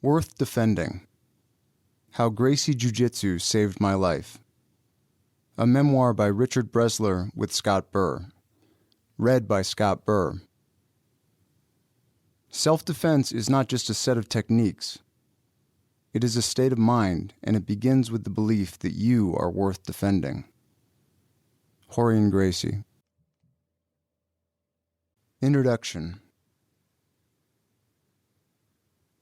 Worth Defending. How Gracie Jiu-Jitsu Saved My Life. A memoir by Richard Bresler with Scott Burr. Read by Scott Burr. Self-defense is not just a set of techniques. It is a state of mind, and it begins with the belief that you are worth defending. Rorion Gracie. Introduction.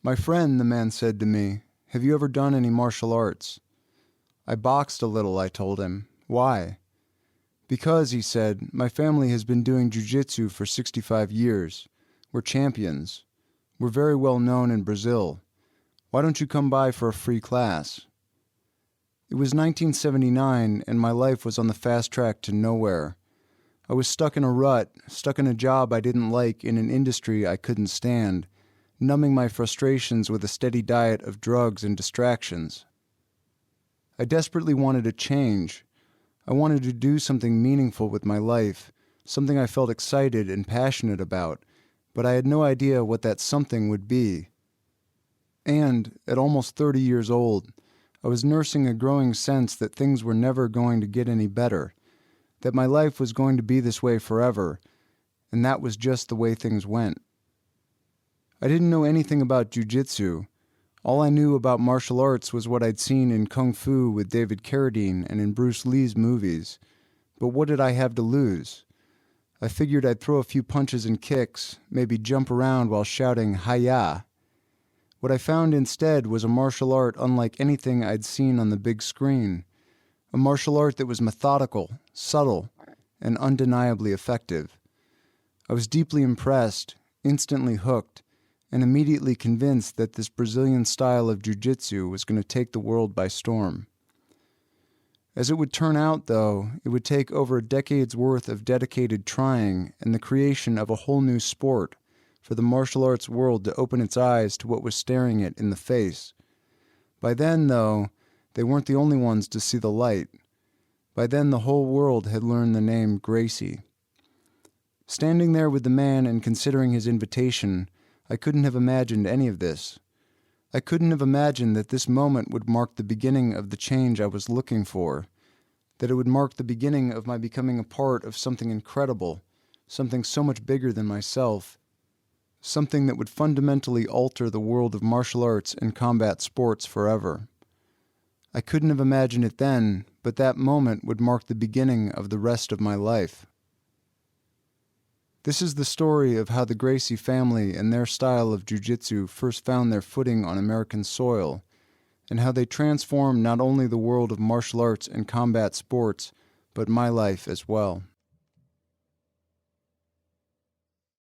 My friend, the man said to me, have you ever done any martial arts? I boxed a little, I told him. Why? Because, he said, my family has been doing jiu-jitsu for 65 years. We're champions. We're very well known in Brazil. Why don't you come by for a free class? It was 1979, and my life was on the fast track to nowhere. I was stuck in a rut, stuck in a job I didn't like in an industry I couldn't stand, numbing my frustrations with a steady diet of drugs and distractions. I desperately wanted a change. I wanted to do something meaningful with my life, something I felt excited and passionate about, but I had no idea what that something would be. And, at almost 30 years old, I was nursing a growing sense that things were never going to get any better, that my life was going to be this way forever, and that was just the way things went. I didn't know anything about jiu-jitsu. All I knew about martial arts was what I'd seen in Kung Fu with David Carradine and in Bruce Lee's movies. But what did I have to lose? I figured I'd throw a few punches and kicks, maybe jump around while shouting, "Hi-ya!" What I found instead was a martial art unlike anything I'd seen on the big screen. A martial art that was methodical, subtle, and undeniably effective. I was deeply impressed, instantly hooked, and immediately convinced that this Brazilian style of jiu-jitsu was going to take the world by storm. As it would turn out, though, it would take over a decade's worth of dedicated trying and the creation of a whole new sport for the martial arts world to open its eyes to what was staring it in the face. By then, though, they weren't the only ones to see the light. By then, the whole world had learned the name Gracie. Standing there with the man and considering his invitation, I couldn't have imagined any of this. I couldn't have imagined that this moment would mark the beginning of the change I was looking for, that it would mark the beginning of my becoming a part of something incredible, something so much bigger than myself, something that would fundamentally alter the world of martial arts and combat sports forever. I couldn't have imagined it then, but that moment would mark the beginning of the rest of my life. This is the story of how the Gracie family and their style of jiu-jitsu first found their footing on American soil, and how they transformed not only the world of martial arts and combat sports, but my life as well.